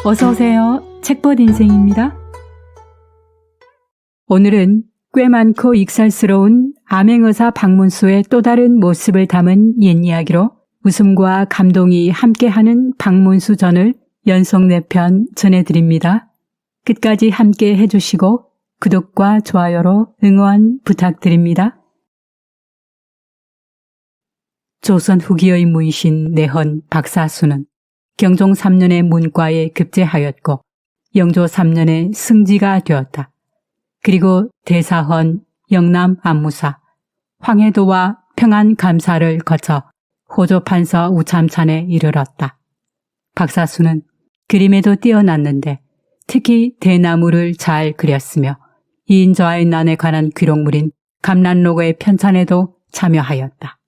어서오세요. 책벗 인생입니다. 오늘은 꽤 많고 익살스러운 암행어사 박문수의 또 다른 모습을 담은 옛 이야기로 웃음과 감동이 함께하는 박문수 전을 연속 4편 전해드립니다. 끝까지 함께 해주시고 구독과 좋아요로 응원 부탁드립니다. 조선 후기의 문신 내헌 박사수는 경종 3년에 문과에 급제하였고 영조 3년에 승지가 되었다. 그리고 대사헌, 영남 안무사, 황해도와 평안감사를 거쳐 호조판서 우참찬에 이르렀다. 박사수는 그림에도 뛰어났는데 특히 대나무를 잘 그렸으며 이인저하의 난에 관한 기록물인 감란록의 편찬에도 참여하였다.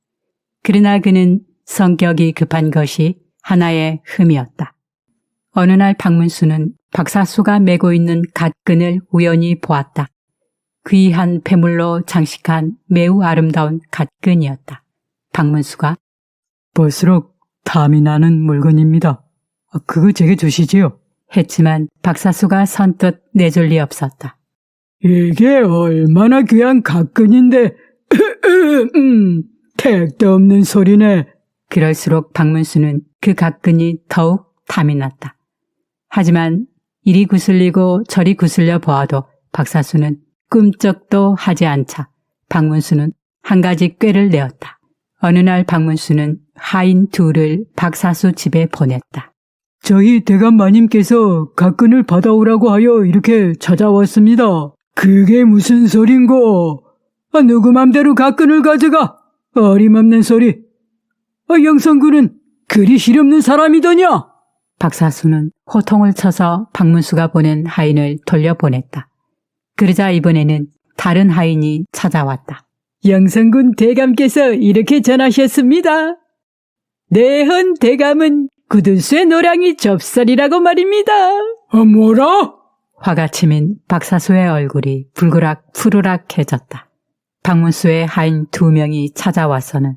그러나 그는 성격이 급한 것이 하나의 흠이었다. 어느 날 박문수는 박사수가 메고 있는 갓끈을 우연히 보았다. 귀한 폐물로 장식한 매우 아름다운 갓끈이었다. 박문수가 볼수록 탐이 나는 물건입니다. 그거 제게 주시지요. 했지만 박사수가 선뜻 내줄 리 없었다. 이게 얼마나 귀한 갓끈인데 택도 없는 소리네. 그럴수록 박문수는 그 갓끈이 더욱 탐이 났다. 하지만 이리 구슬리고 저리 구슬려 보아도 박사수는 꿈쩍도 하지 않자 박문수는 한 가지 꾀를 내었다. 어느 날 박문수는 하인 둘을 박사수 집에 보냈다. 저희 대감 마님께서 갓끈을 받아오라고 하여 이렇게 찾아왔습니다. 그게 무슨 소린고? 누구 맘대로 갓끈을 가져가? 어림없는 소리. 영성군은 그리 실없는 사람이더냐? 박사수는 호통을 쳐서 박문수가 보낸 하인을 돌려보냈다. 그러자 이번에는 다른 하인이 찾아왔다. 영성군 대감께서 이렇게 전하셨습니다. 내헌 대감은 구둔수의 노량이 접살이라고 말입니다. 뭐라? 화가 치민 박사수의 얼굴이 불그락 푸르락해졌다. 박문수의 하인 2명이 찾아와서는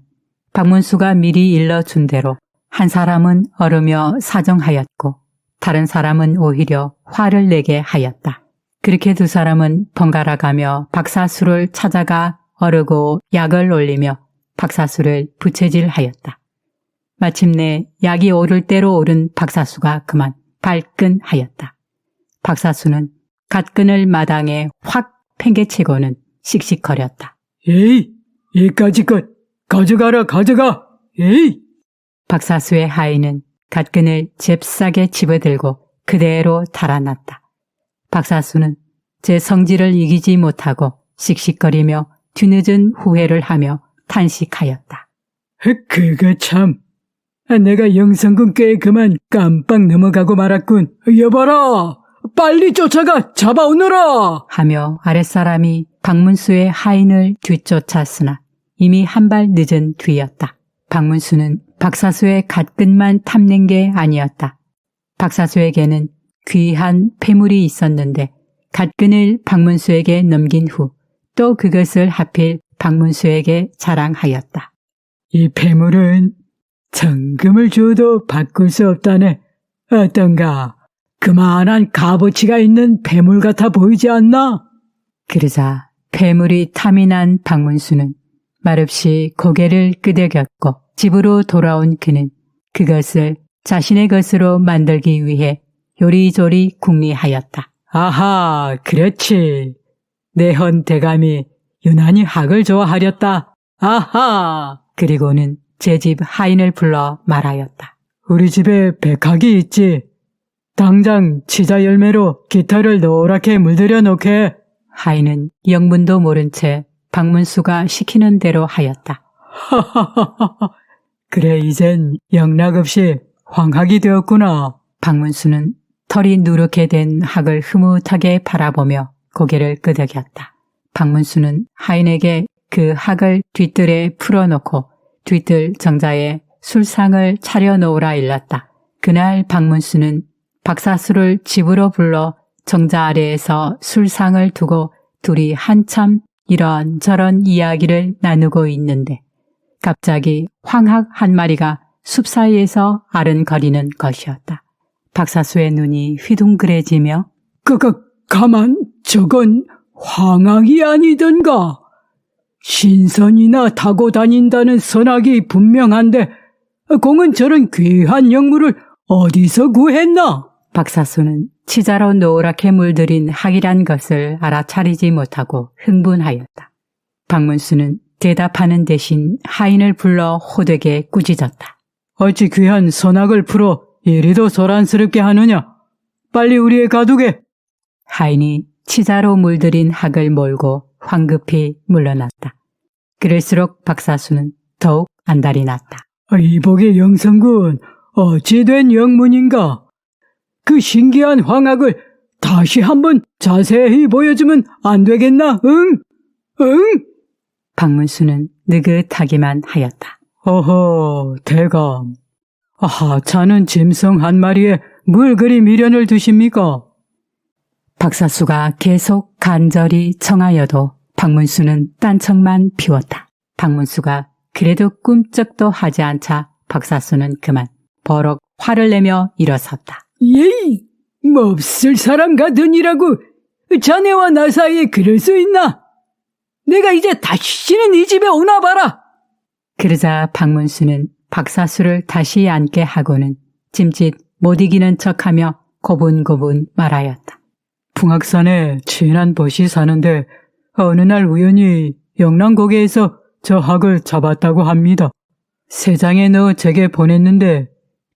박문수가 미리 일러준 대로 한 사람은 얼으며 사정하였고 다른 사람은 오히려 화를 내게 하였다. 그렇게 2 사람은 번갈아 가며 박사수를 찾아가 어르고 약을 올리며 박사수를 부채질하였다. 마침내 약이 오를 대로 오른 박사수가 그만 발끈하였다. 박사수는 갓끈을 마당에 확 팽개치고는 씩씩거렸다. 에이, 이까지 것 가져가라 가져가. 에이. 박사수의 하인은 갓끈을 잽싸게 집어들고 그대로 달아났다. 박사수는 제 성질을 이기지 못하고 씩씩거리며 뒤늦은 후회를 하며 탄식하였다. 그거 참. 내가 영성군께 그만 깜빡 넘어가고 말았군. 여봐라. 빨리 쫓아가 잡아오너라. 하며 아랫사람이 박문수의 하인을 뒤쫓았으나 이미 한 발 늦은 뒤였다. 박문수는 박사수의 갓끈만 탐낸 게 아니었다. 박사수에게는 귀한 폐물이 있었는데 갓끈을 박문수에게 넘긴 후 또 그것을 하필 박문수에게 자랑하였다. 이 폐물은 정금을 주어도 바꿀 수 없다네. 어떤가? 그만한 값어치가 있는 폐물 같아 보이지 않나? 그러자 폐물이 탐이 난 박문수는 말없이 고개를 끄덕였고 집으로 돌아온 그는 그것을 자신의 것으로 만들기 위해 요리조리 궁리하였다. 아하, 그렇지. 내헌 대감이 유난히 학을 좋아하렸다. 아하. 그리고는 제 집 하인을 불러 말하였다. 우리 집에 백학이 있지. 당장 치자 열매로 깃털을 노랗게 물들여 놓게. 하인은 영문도 모른 채 박문수가 시키는 대로 하였다. 하하하하. 그래 이젠 영락없이 황학이 되었구나. 박문수는 털이 누렇게 된 학을 흐뭇하게 바라보며 고개를 끄덕였다. 박문수는 하인에게 그 학을 뒷뜰에 풀어놓고 뒷뜰 정자에 술상을 차려놓으라 일렀다. 그날 박문수는 박사수를 집으로 불러 정자 아래에서 술상을 두고 둘이 한참 이런저런 이야기를 나누고 있는데 갑자기 황학 한 마리가 숲 사이에서 아른거리는 것이었다. 박사수의 눈이 휘둥그레지며 가만, 저건 황학이 아니던가. 신선이나 타고 다닌다는 선악이 분명한데 공은 저런 귀한 영물을 어디서 구했나? 박사수는 치자로 노랗게 물들인 학이란 것을 알아차리지 못하고 흥분하였다. 박문수는 대답하는 대신 하인을 불러 호되게 꾸짖었다. 어찌 귀한 선악을 풀어 이리도 소란스럽게 하느냐? 빨리 우리의 가두게. 하인이 치자로 물들인 학을 몰고 황급히 물러났다. 그럴수록 박사수는 더욱 안달이 났다. 이복의 영성군, 어찌 된 영문인가? 그 신기한 황학을 다시 한번 자세히 보여주면 안 되겠나? 응? 박문수는 느긋하기만 하였다. 어허, 대감. 하찮은 짐승 한 마리에 뭘 그리 미련을 두십니까? 박사수가 계속 간절히 청하여도 박문수는 딴청만 피웠다. 박문수가 그래도 꿈쩍도 하지 않자 박사수는 그만 버럭 화를 내며 일어섰다. 예이, 몹쓸 사람 같으니라고 자네와 나 사이에 그럴 수 있나? 내가 이제 다시는 이 집에 오나 봐라. 그러자 박문수는 박사수를 다시 앉게 하고는 짐짓 못 이기는 척하며 고분고분 말하였다. 풍악산에 친한 벗이 사는데 어느 날 우연히 영랑고개에서 저 학을 잡았다고 합니다. 세 장에 넣어 제게 보냈는데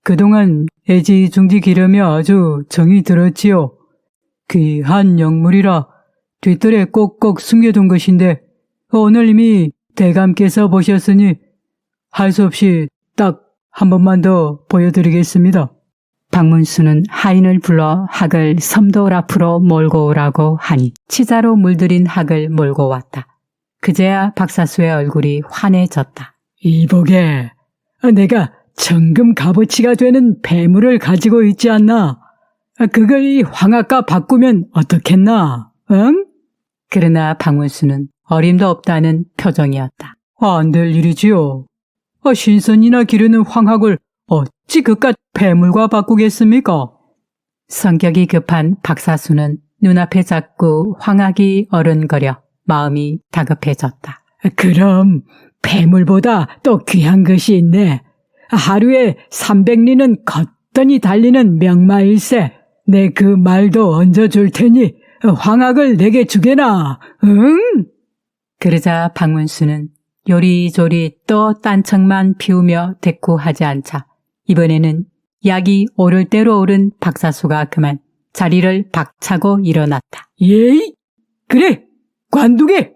그동안 애지중지 기르며 아주 정이 들었지요. 귀한 영물이라 뒷뜰에 꼭꼭 숨겨둔 것인데 오늘 이미 대감께서 보셨으니 할 수 없이 딱 한 번만 더 보여드리겠습니다. 박문수는 하인을 불러 학을 섬돌 앞으로 몰고 오라고 하니 치자로 물들인 학을 몰고 왔다. 그제야 박사수의 얼굴이 환해졌다. 이보게, 내가 정금 값어치가 되는 폐물을 가지고 있지 않나? 그걸 이 황학과 바꾸면 어떻겠나? 응? 그러나 박문수는 어림도 없다는 표정이었다. 안 될 일이지요. 신선이나 기르는 황학을 어찌 그깟 폐물과 바꾸겠습니까? 성격이 급한 박사수는 눈앞에 자꾸 황학이 어른거려 마음이 다급해졌다. 그럼 폐물보다 또 귀한 것이 있네. 하루에 300리는 걷더니 달리는 명마일세. 내 그 말도 얹어줄 테니 황학을 내게 주게나. 응? 그러자 박문수는 요리조리 또 딴청만 피우며 대꾸하지 않자 이번에는 약이 오를 대로 오른 박사수가 그만 자리를 박차고 일어났다. 예이, 그래, 관두게.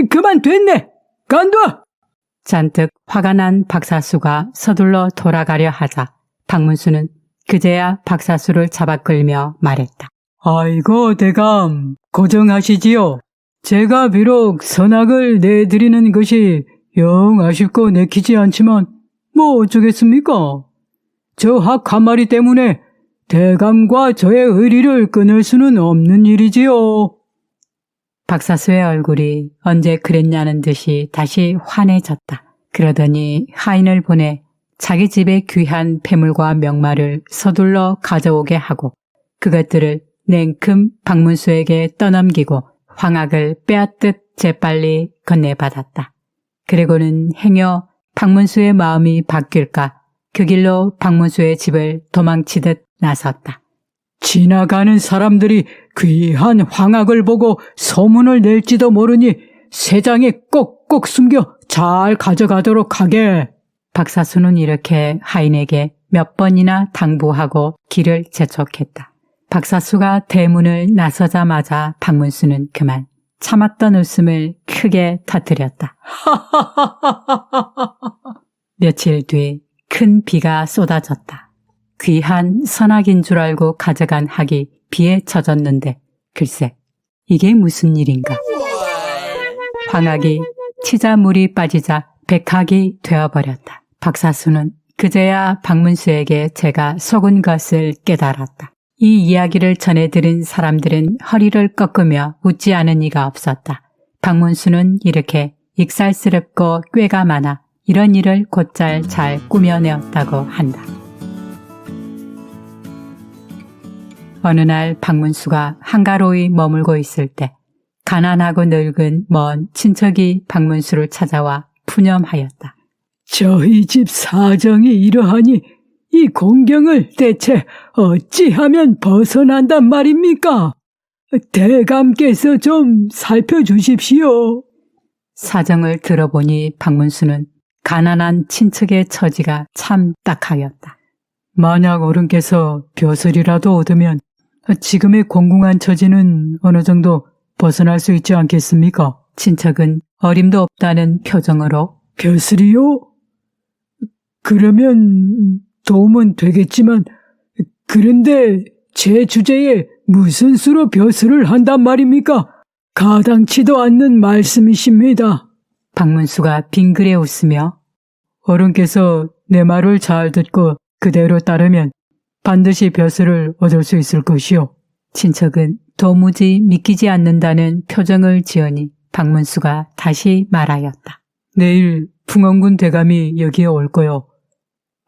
그만 됐네. 간둬. 잔뜩 화가 난 박사수가 서둘러 돌아가려 하자 박문수는 그제야 박사수를 잡아 끌며 말했다. 아이고 대감, 고정하시지요. 제가 비록 선악을 내드리는 것이 영 아쉽고 내키지 않지만 뭐 어쩌겠습니까? 저 학 한 마리 때문에 대감과 저의 의리를 끊을 수는 없는 일이지요. 박사수의 얼굴이 언제 그랬냐는 듯이 다시 환해졌다. 그러더니 하인을 보내 자기 집의 귀한 폐물과 명마를 서둘러 가져오게 하고 그것들을 냉큼 박문수에게 떠넘기고 황학을 빼앗듯 재빨리 건네받았다. 그리고는 행여 박문수의 마음이 바뀔까 그 길로 박문수의 집을 도망치듯 나섰다. 지나가는 사람들이 귀한 황학을 보고 소문을 낼지도 모르니 세장에 꼭꼭 숨겨 잘 가져가도록 하게. 박사수는 이렇게 하인에게 몇 번이나 당부하고 길을 재촉했다. 박사수가 대문을 나서자마자 박문수는 그만 참았던 웃음을 크게 터뜨렸다. 며칠 뒤 큰 비가 쏟아졌다. 귀한 선악인 줄 알고 가져간 학이 비에 젖었는데 글쎄 이게 무슨 일인가. 황학이 치자 물이 빠지자 백학이 되어버렸다. 박사수는 그제야 박문수에게 제가 속은 것을 깨달았다. 이 이야기를 전해 들은 사람들은 허리를 꺾으며 웃지 않은 이가 없었다. 박문수는 이렇게 익살스럽고 꾀가 많아 이런 일을 곧잘 잘 꾸며내었다고 한다. 어느 날 박문수가 한가로이 머물고 있을 때 가난하고 늙은 먼 친척이 박문수를 찾아와 푸념하였다. 저희 집 사정이 이러하니 이 공경을 대체 어찌하면 벗어난단 말입니까? 대감께서 좀 살펴주십시오. 사정을 들어보니 박문수는 가난한 친척의 처지가 참 딱하였다. 만약 어른께서 벼슬이라도 얻으면 지금의 공공한 처지는 어느 정도 벗어날 수 있지 않겠습니까? 친척은 어림도 없다는 표정으로 벼슬이요? 그러면 도움은 되겠지만 그런데 제 주제에 무슨 수로 벼슬을 한단 말입니까? 가당치도 않는 말씀이십니다. 박문수가 빙그레 웃으며 어른께서 내 말을 잘 듣고 그대로 따르면 반드시 벼슬을 얻을 수 있을 것이요. 친척은 도무지 믿기지 않는다는 표정을 지으니 박문수가 다시 말하였다. 내일 풍원군 대감이 여기에 올 거요.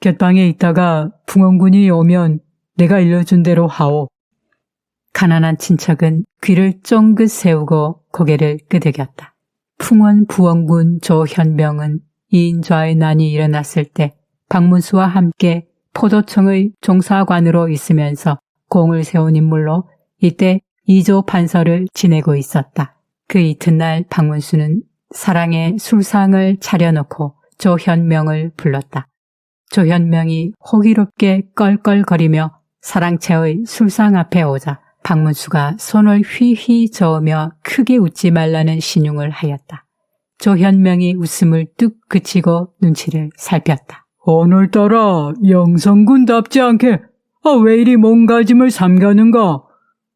곁방에 있다가 풍원군이 오면 내가 일러준 대로 하오. 가난한 친척은 귀를 쫑긋 세우고 고개를 끄덕였다. 풍원 부원군 조현명은 이인좌의 난이 일어났을 때 박문수와 함께 포도청의 종사관으로 있으면서 공을 세운 인물로 이때 이조 판서를 지내고 있었다. 그 이튿날 박문수는 사랑의 술상을 차려놓고 조현명을 불렀다. 조현명이 호기롭게 껄껄거리며 사랑채의 술상 앞에 오자 박문수가 손을 휘휘 저으며 크게 웃지 말라는 신용을 하였다. 조현명이 웃음을 뚝 그치고 눈치를 살폈다. 오늘따라 영성군답지 않게 왜 이리 몸가짐을 삼가는가?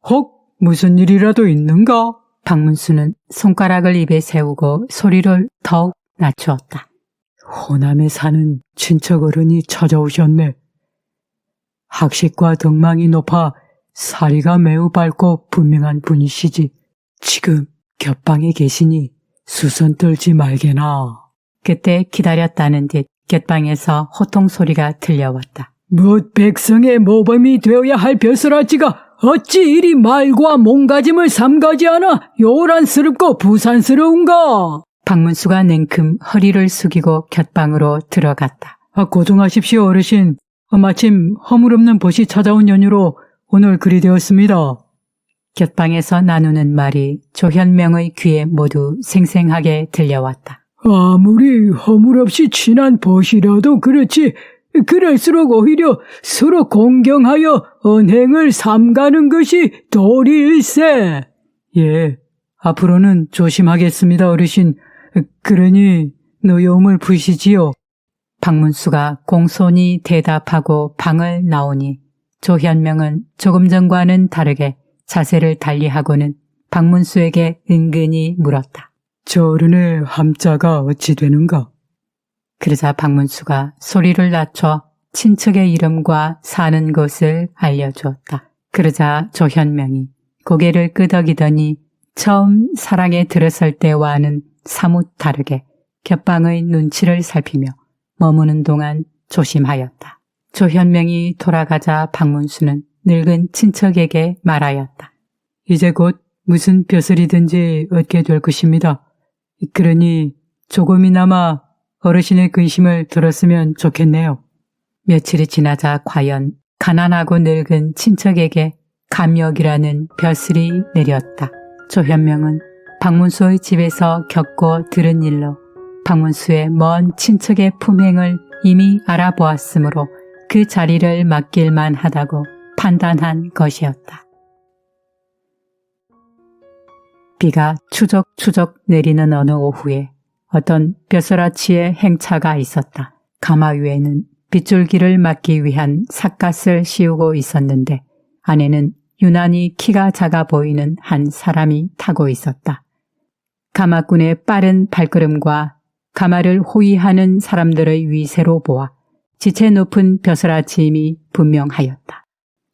혹 무슨 일이라도 있는가? 박문수는 손가락을 입에 세우고 소리를 더욱 낮추었다. 호남에 사는 친척 어른이 찾아오셨네. 학식과 덕망이 높아 사리가 매우 밝고 분명한 분이시지. 지금 곁방에 계시니 수선 떨지 말게나. 그때 기다렸다는 듯 곁방에서 호통 소리가 들려왔다. 뭇 백성의 모범이 되어야 할 벼슬아치가 어찌 이리 말과 몸가짐을 삼가지 않아 요란스럽고 부산스러운가? 박문수가 냉큼 허리를 숙이고 곁방으로 들어갔다. 고정하십시오 어르신. 마침 허물없는 벗이 찾아온 연유로 오늘 그리 되었습니다. 곁방에서 나누는 말이 조현명의 귀에 모두 생생하게 들려왔다. 아무리 허물없이 친한 벗이라도 그렇지 그럴수록 오히려 서로 공경하여 언행을 삼가는 것이 도리일세. 예, 앞으로는 조심하겠습니다 어르신. 그러니 노여움을 푸시지요. 박문수가 공손히 대답하고 방을 나오니 조현명은 조금 전과는 다르게 자세를 달리하고는 박문수에게 은근히 물었다. 저 어른의 함자가 어찌 되는가? 그러자 박문수가 소리를 낮춰 친척의 이름과 사는 곳을 알려주었다. 그러자 조현명이 고개를 끄덕이더니 처음 사랑에 들어설 때와는 사뭇 다르게 곁방의 눈치를 살피며 머무는 동안 조심하였다. 조현명이 돌아가자 박문수는 늙은 친척에게 말하였다. 이제 곧 무슨 벼슬이든지 얻게 될 것입니다. 그러니 조금이나마 어르신의 근심을 들었으면 좋겠네요. 며칠이 지나자 과연 가난하고 늙은 친척에게 감역이라는 벼슬이 내렸다. 조현명은 박문수의 집에서 겪고 들은 일로 박문수의 먼 친척의 품행을 이미 알아보았으므로 그 자리를 맡길만 하다고 판단한 것이었다. 비가 추적추적 내리는 어느 오후에 어떤 벼슬아치의 행차가 있었다. 가마 위에는 빗줄기를 막기 위한 삿갓을 씌우고 있었는데 안에는 유난히 키가 작아 보이는 한 사람이 타고 있었다. 가마꾼의 빠른 발걸음과 가마를 호위하는 사람들의 위세로 보아 지체 높은 벼슬아치임이 분명하였다.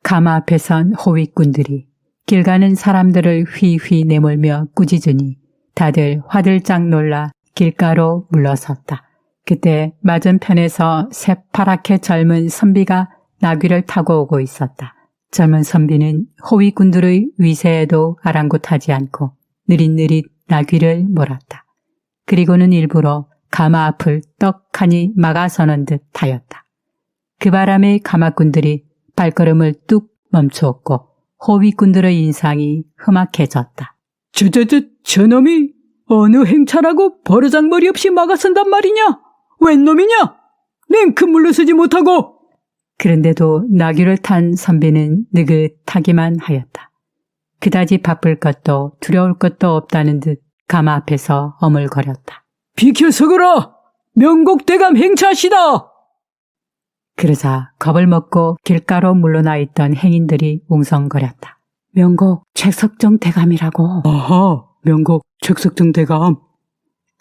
가마 앞에 선 호위꾼들이 길 가는 사람들을 휘휘 내몰며 꾸짖으니 다들 화들짝 놀라 길가로 물러섰다. 그때 맞은편에서 새파랗게 젊은 선비가 나귀를 타고 오고 있었다. 젊은 선비는 호위꾼들의 위세에도 아랑곳하지 않고 느릿느릿 나귀를 몰았다. 그리고는 일부러 가마 앞을 떡하니 막아서는 듯 하였다. 그 바람에 가마꾼들이 발걸음을 뚝 멈추었고 호위꾼들의 인상이 험악해졌다. 저놈이 어느 행차라고 버르장머리 없이 막아선단 말이냐? 웬 놈이냐? 냉큼 물러서지 못하고. 그런데도 나귀를 탄 선비는 느긋하기만 하였다. 그다지 바쁠 것도 두려울 것도 없다는 듯 가마 앞에서 어물거렸다. 비켜 서거라! 명곡대감 행차시다! 그러자 겁을 먹고 길가로 물러나 있던 행인들이 웅성거렸다. 명곡 최석정 대감이라고. 아하, 명곡 최석정 대감.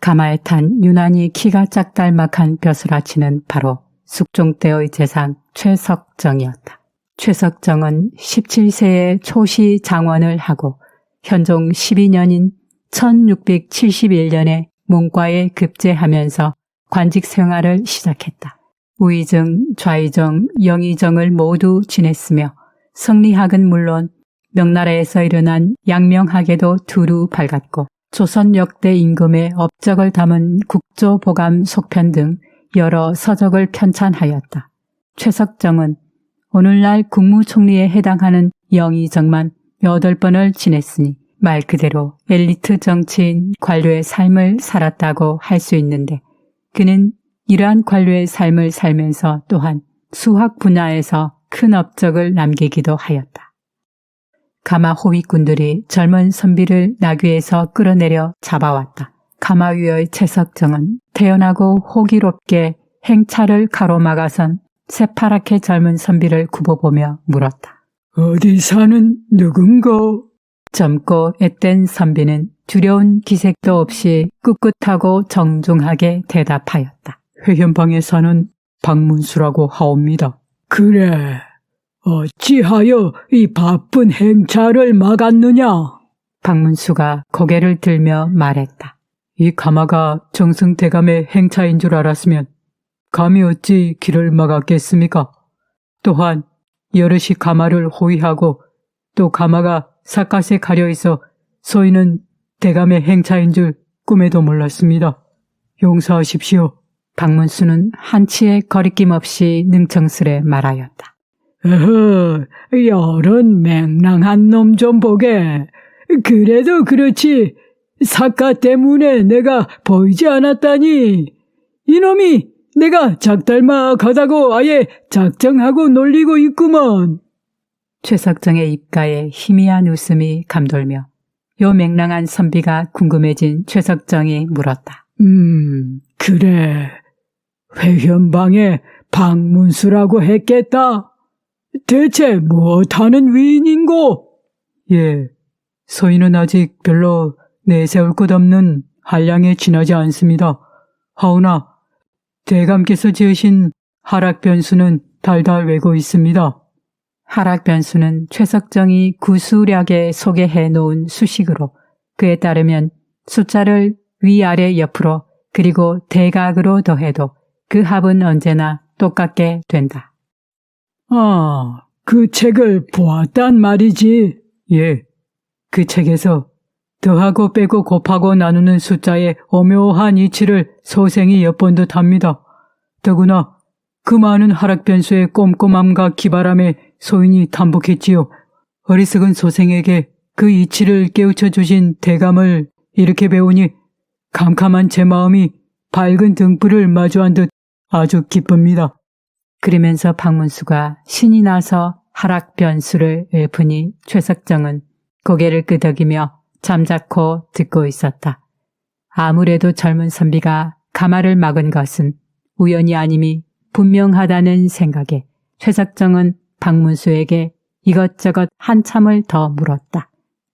가마에 탄 유난히 키가 짝달막한 벼슬아치는 바로 숙종 때의 재상 최석정이었다. 최석정은 17세에 초시 장원을 하고 현종 12년인 1671년에 문과에 급제하면서 관직 생활을 시작했다. 우의정, 좌의정, 영의정을 모두 지냈으며 성리학은 물론 명나라에서 일어난 양명학에도 두루 밝았고 조선 역대 임금의 업적을 담은 국조보감 속편 등 여러 서적을 편찬하였다. 최석정은 오늘날 국무총리에 해당하는 영의정만 8번을 지냈으니 말 그대로 엘리트 정치인 관료의 삶을 살았다고 할 수 있는데 그는 이러한 관료의 삶을 살면서 또한 수학 분야에서 큰 업적을 남기기도 하였다. 가마 호위꾼들이 젊은 선비를 나귀에서 끌어내려 잡아왔다. 가마 위의 최석정은 태연하고 호기롭게 행차를 가로막아선 새파랗게 젊은 선비를 굽어보며 물었다. 어디 사는 누군가? 젊고 앳된 선비는 두려운 기색도 없이 꿋꿋하고 정중하게 대답하였다. 회현방에 사는 박문수라고 하옵니다. 그래, 어찌하여 이 바쁜 행차를 막았느냐? 박문수가 고개를 들며 말했다. 이 가마가 정승대감의 행차인 줄 알았으면 감히 어찌 길을 막았겠습니까? 또한 여럿이 가마를 호위하고 또 가마가 삿갓에 가려있어 소인은 대감의 행차인 줄 꿈에도 몰랐습니다. 용서하십시오. 박문수는 한치의 거리낌 없이 능청스레 말하였다. 어허, 여런 맹랑한 놈 좀 보게. 그래도 그렇지 삿갓 때문에 내가 보이지 않았다니. 이놈이 내가 작달막하다고 아예 작정하고 놀리고 있구먼. 최석정의 입가에 희미한 웃음이 감돌며 요 맹랑한 선비가 궁금해진 최석정이 물었다. 그래. 회현방에 박문수라고 했겠다. 대체 무엇하는 위인인고? 예, 소인은 아직 별로 내세울 것 없는 한량에 지나지 않습니다. 하오나 대감께서 지으신 하락변수는 달달 외고 있습니다. 하락변수는 최석정이 구수략에 소개해 놓은 수식으로 그에 따르면 숫자를 위아래 옆으로 그리고 대각으로 더해도 그 합은 언제나 똑같게 된다. 아, 그 책을 보았단 말이지. 예, 그 책에서 더하고 빼고 곱하고 나누는 숫자의 오묘한 이치를 소생이 엿본 듯합니다. 더구나 그 많은 하락변수의 꼼꼼함과 기발함에 소인이 탐복했지요. 어리석은 소생에게 그 이치를 깨우쳐 주신 대감을 이렇게 배우니 캄캄한 제 마음이 밝은 등불을 마주한 듯 아주 기쁩니다. 그러면서 박문수가 신이 나서 하락변수를 읊으니 최석정은 고개를 끄덕이며 잠자코 듣고 있었다. 아무래도 젊은 선비가 가마를 막은 것은 우연이 아님이 분명하다는 생각에 최석정은 박문수에게 이것저것 한참을 더 물었다.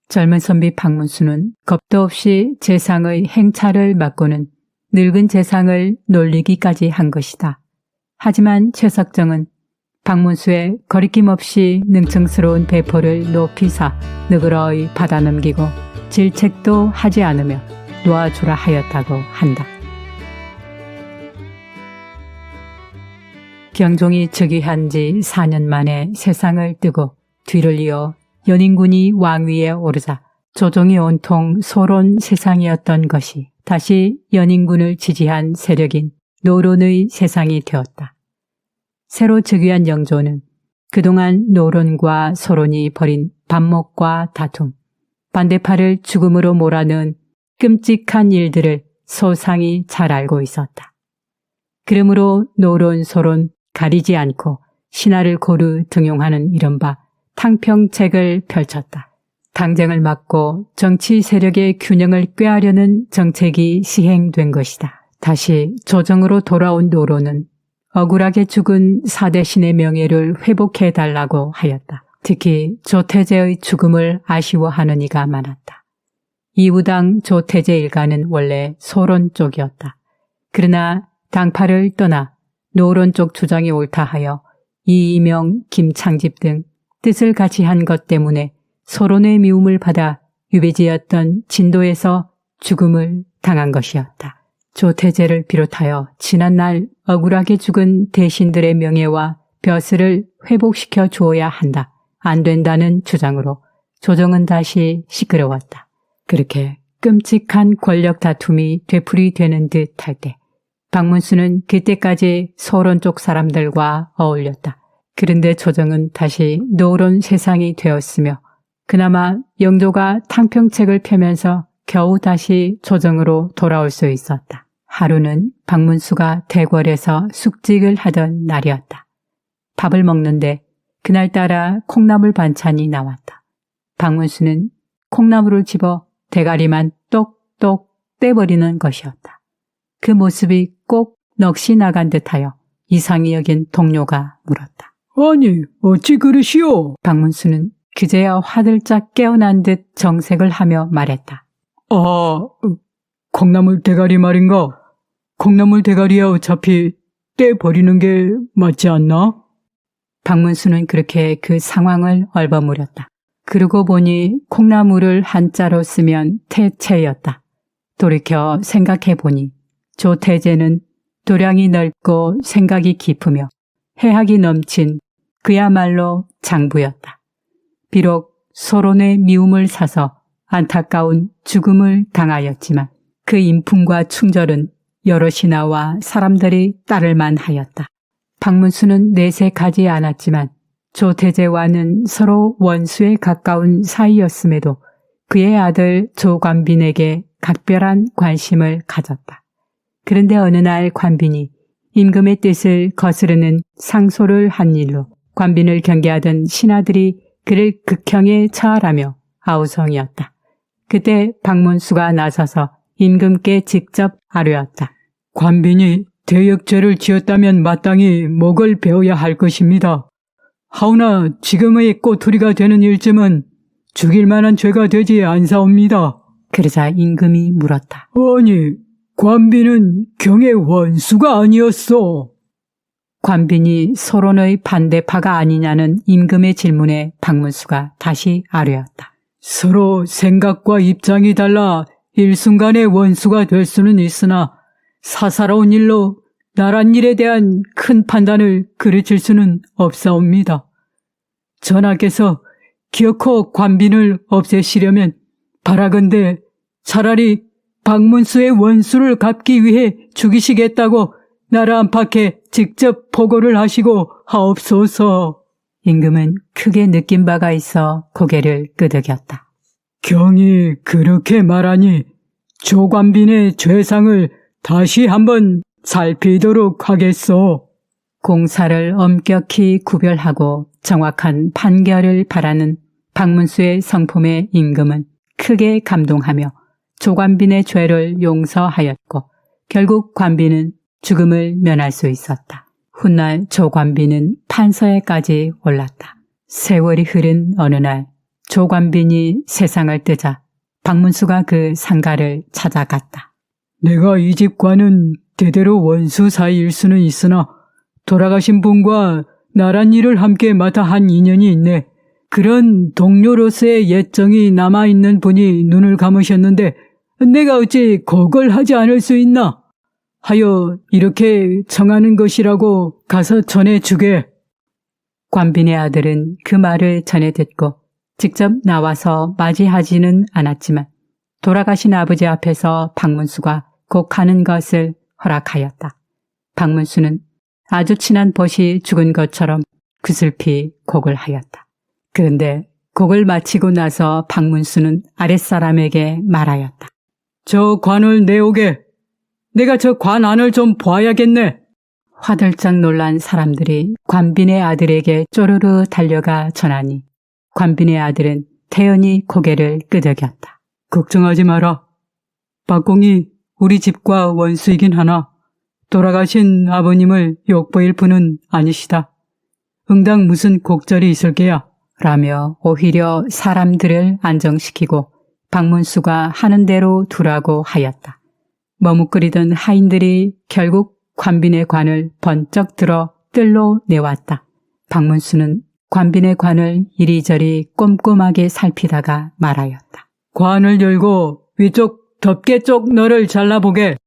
젊은 선비 박문수는 겁도 없이 재상의 행차를 막고는 늙은 재상을 놀리기까지 한 것이다. 하지만 최석정은 박문수의 거리낌 없이 능청스러운 배포를 높이사 너그러이 받아넘기고 질책도 하지 않으며 놓아주라 하였다고 한다. 경종이 즉위한 지 4년 만에 세상을 뜨고 뒤를 이어 연인군이 왕위에 오르자 조정이 온통 소론 세상이었던 것이 다시 연인군을 지지한 세력인 노론의 세상이 되었다. 새로 즉위한 영조는 그동안 노론과 소론이 벌인 반목과 다툼, 반대파를 죽음으로 몰아넣은 끔찍한 일들을 소상히 잘 알고 있었다. 그러므로 노론, 소론 가리지 않고 신하를 고루 등용하는 이른바 탕평책을 펼쳤다. 당쟁을 막고 정치 세력의 균형을 꾀하려는 정책이 시행된 것이다. 다시 조정으로 돌아온 노론은 억울하게 죽은 사대신의 명예를 회복해달라고 하였다. 특히 조태제의 죽음을 아쉬워하는 이가 많았다. 이우당 조태제 일가는 원래 소론 쪽이었다. 그러나 당파를 떠나 노론 쪽 주장이 옳다 하여 이이명, 김창집 등 뜻을 같이 한 것 때문에 소론의 미움을 받아 유배지였던 진도에서 죽음을 당한 것이었다. 조태제를 비롯하여 지난날 억울하게 죽은 대신들의 명예와 벼슬을 회복시켜 주어야 한다. 안 된다는 주장으로 조정은 다시 시끄러웠다. 그렇게 끔찍한 권력 다툼이 되풀이되는 듯 할 때 박문수는 그때까지 소론 쪽 사람들과 어울렸다. 그런데 조정은 다시 노론 세상이 되었으며 그나마 영조가 탕평책을 펴면서 겨우 다시 조정으로 돌아올 수 있었다. 하루는 박문수가 대궐에서 숙직을 하던 날이었다. 밥을 먹는데 그날따라 콩나물 반찬이 나왔다. 박문수는 콩나물을 집어 대가리만 똑똑 떼버리는 것이었다. 그 모습이 꼭 넋이 나간 듯하여 이상히 여긴 동료가 물었다. 아니, 어찌 그러시오? 박문수는 그제야 화들짝 깨어난 듯 정색을 하며 말했다. 콩나물 대가리 말인가? 콩나물 대가리야 어차피 떼버리는 게 맞지 않나? 박문수는 그렇게 그 상황을 얼버무렸다. 그러고 보니 콩나물을 한자로 쓰면 태채였다. 돌이켜 생각해보니 조태제는 도량이 넓고 생각이 깊으며 해학이 넘친 그야말로 장부였다. 비록 소론의 미움을 사서 안타까운 죽음을 당하였지만 그 인품과 충절은 여러 신하와 사람들이 따를만 하였다. 박문수는 내색하지 않았지만 조태제와는 서로 원수에 가까운 사이였음에도 그의 아들 조관빈에게 각별한 관심을 가졌다. 그런데 어느 날 관빈이 임금의 뜻을 거스르는 상소를 한 일로 관빈을 경계하던 신하들이 그를 극형에 처하라며 아우성이었다. 그때 박문수가 나서서 임금께 직접 아뢰었다. 관빈이 대역죄를 지었다면 마땅히 목을 베어야 할 것입니다. 하오나 지금의 꼬투리가 되는 일쯤은 죽일 만한 죄가 되지 않사옵니다. 그러자 임금이 물었다. 아니, 관빈은 경의 원수가 아니었소. 관빈이 소론의 반대파가 아니냐는 임금의 질문에 박문수가 다시 아뢰었다. 서로 생각과 입장이 달라 일순간에 원수가 될 수는 있으나 사사로운 일로 나란 일에 대한 큰 판단을 그르칠 수는 없사옵니다. 전하께서 기어코 관빈을 없애시려면 바라건대 차라리 박문수의 원수를 갚기 위해 죽이시겠다고 나라 안팎에 직접 보고를 하시고 하옵소서. 임금은 크게 느낀 바가 있어 고개를 끄덕였다. 경이 그렇게 말하니 조관빈의 죄상을 다시 한번 살피도록 하겠소. 공사를 엄격히 구별하고 정확한 판결을 바라는 박문수의 성품에 임금은 크게 감동하며 조관빈의 죄를 용서하였고 결국 관빈은 죽음을 면할 수 있었다. 훗날 조관빈은 판서에까지 올랐다. 세월이 흐른 어느 날 조관빈이 세상을 뜨자 박문수가 그 상가를 찾아갔다. 내가 이 집과는 대대로 원수 사이일 수는 있으나 돌아가신 분과 나란 일을 함께 맡아 한 인연이 있네. 그런 동료로서의 예정이 남아있는 분이 눈을 감으셨는데 내가 어찌 거걸하지 않을 수 있나 하여 이렇게 청하는 것이라고 가서 전해주게. 관빈의 아들은 그 말을 전해 듣고 직접 나와서 맞이하지는 않았지만 돌아가신 아버지 앞에서 박문수가 곧 가는 것을 허락하였다. 박문수는 아주 친한 벗이 죽은 것처럼 구슬피 곡을 하였다. 그런데 곡을 마치고 나서 박문수는 아랫사람에게 말하였다. 저 관을 내오게. 내가 저 관 안을 좀 봐야겠네. 화들짝 놀란 사람들이 관빈의 아들에게 쪼르르 달려가 전하니 관빈의 아들은 태연히 고개를 끄덕였다. 걱정하지 마라. 박공이 우리 집과 원수이긴 하나 돌아가신 아버님을 욕보일 분은 아니시다. 응당 무슨 곡절이 있을 게야. 라며 오히려 사람들을 안정시키고 박문수가 하는 대로 두라고 하였다. 머뭇거리던 하인들이 결국 관빈의 관을 번쩍 들어 뜰로 내왔다. 박문수는 관빈의 관을 이리저리 꼼꼼하게 살피다가 말하였다. 관을 열고 위쪽 덮개 쪽 너를 잘라보게.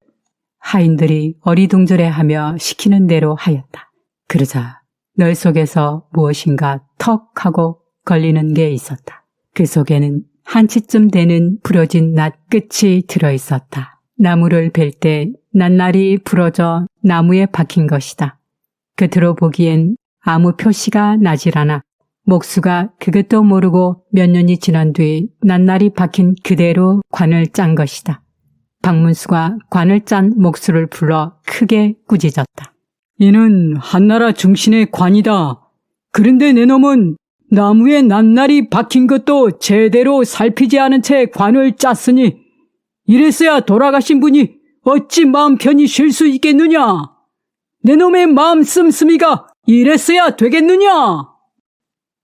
하인들이 어리둥절해하며 시키는 대로 하였다. 그러자 널 속에서 무엇인가 턱 하고 걸리는 게 있었다. 그 속에는 한치쯤 되는 부러진 낫 끝이 들어있었다. 나무를 벨 때 낫날이 부러져 나무에 박힌 것이다. 겉으로 보기엔 아무 표시가 나질 않아 목수가 그것도 모르고 몇 년이 지난 뒤 낫날이 박힌 그대로 관을 짠 것이다. 박문수가 관을 짠 목수를 불러 크게 꾸짖었다. 이는 한나라 중신의 관이다. 그런데 내 놈은 나무에 낱날이 박힌 것도 제대로 살피지 않은 채 관을 짰으니 이랬어야 돌아가신 분이 어찌 마음 편히 쉴 수 있겠느냐? 내 놈의 마음 씀씀이가 이랬어야 되겠느냐?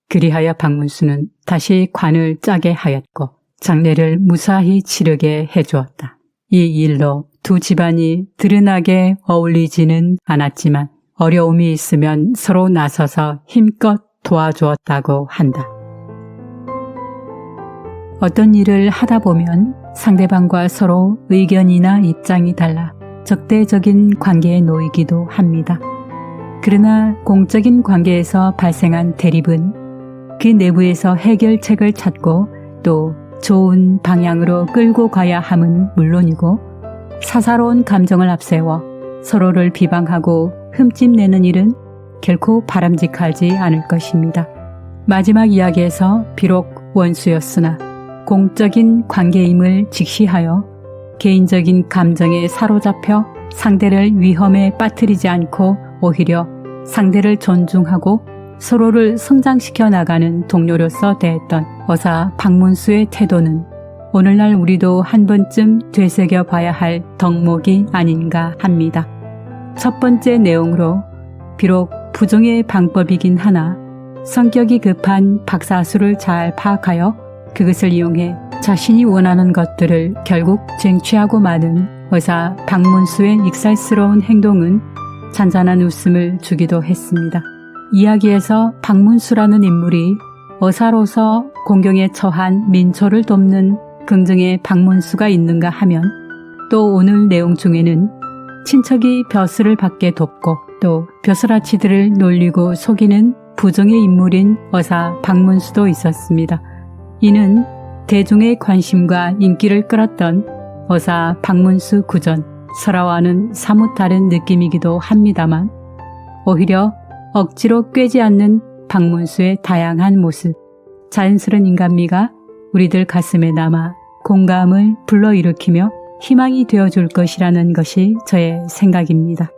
그리하여 박문수는 다시 관을 짜게 하였고 장례를 무사히 치르게 해주었다. 이 일로 두 집안이 드러나게 어울리지는 않았지만 어려움이 있으면 서로 나서서 힘껏 도와주었다고 한다. 어떤 일을 하다 보면 상대방과 서로 의견이나 입장이 달라 적대적인 관계에 놓이기도 합니다. 그러나 공적인 관계에서 발생한 대립은 그 내부에서 해결책을 찾고 또 좋은 방향으로 끌고 가야 함은 물론이고 사사로운 감정을 앞세워 서로를 비방하고 흠집내는 일은 결코 바람직하지 않을 것입니다. 마지막 이야기에서 비록 원수였으나 공적인 관계임을 직시하여 개인적인 감정에 사로잡혀 상대를 위험에 빠뜨리지 않고 오히려 상대를 존중하고 서로를 성장시켜 나가는 동료로서 대했던 어사 박문수의 태도는 오늘날 우리도 한 번쯤 되새겨 봐야 할 덕목이 아닌가 합니다. 첫 번째 내용으로 비록 부정의 방법이긴 하나 성격이 급한 박사수를 잘 파악하여 그것을 이용해 자신이 원하는 것들을 결국 쟁취하고 마는 의사 박문수의 익살스러운 행동은 잔잔한 웃음을 주기도 했습니다. 이야기에서 박문수라는 인물이 의사로서 공경에 처한 민초를 돕는 긍정의 박문수가 있는가 하면 또 오늘 내용 중에는 친척이 벼슬을 받게 돕고 또 벼슬아치들을 놀리고 속이는 부정의 인물인 의사 박문수도 있었습니다. 이는 대중의 관심과 인기를 끌었던 의사 박문수 구전 설화와는 사뭇 다른 느낌이기도 합니다만 오히려 억지로 꿰지 않는 박문수의 다양한 모습, 자연스러운 인간미가 우리들 가슴에 남아 공감을 불러일으키며 희망이 되어줄 것이라는 것이 저의 생각입니다.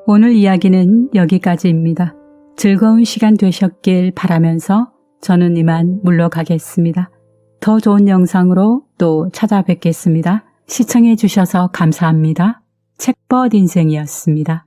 오늘 이야기는 여기까지입니다. 즐거운 시간 되셨길 바라면서 저는 이만 물러가겠습니다. 더 좋은 영상으로 또 찾아뵙겠습니다. 시청해 주셔서 감사합니다. 책벗 인생이었습니다.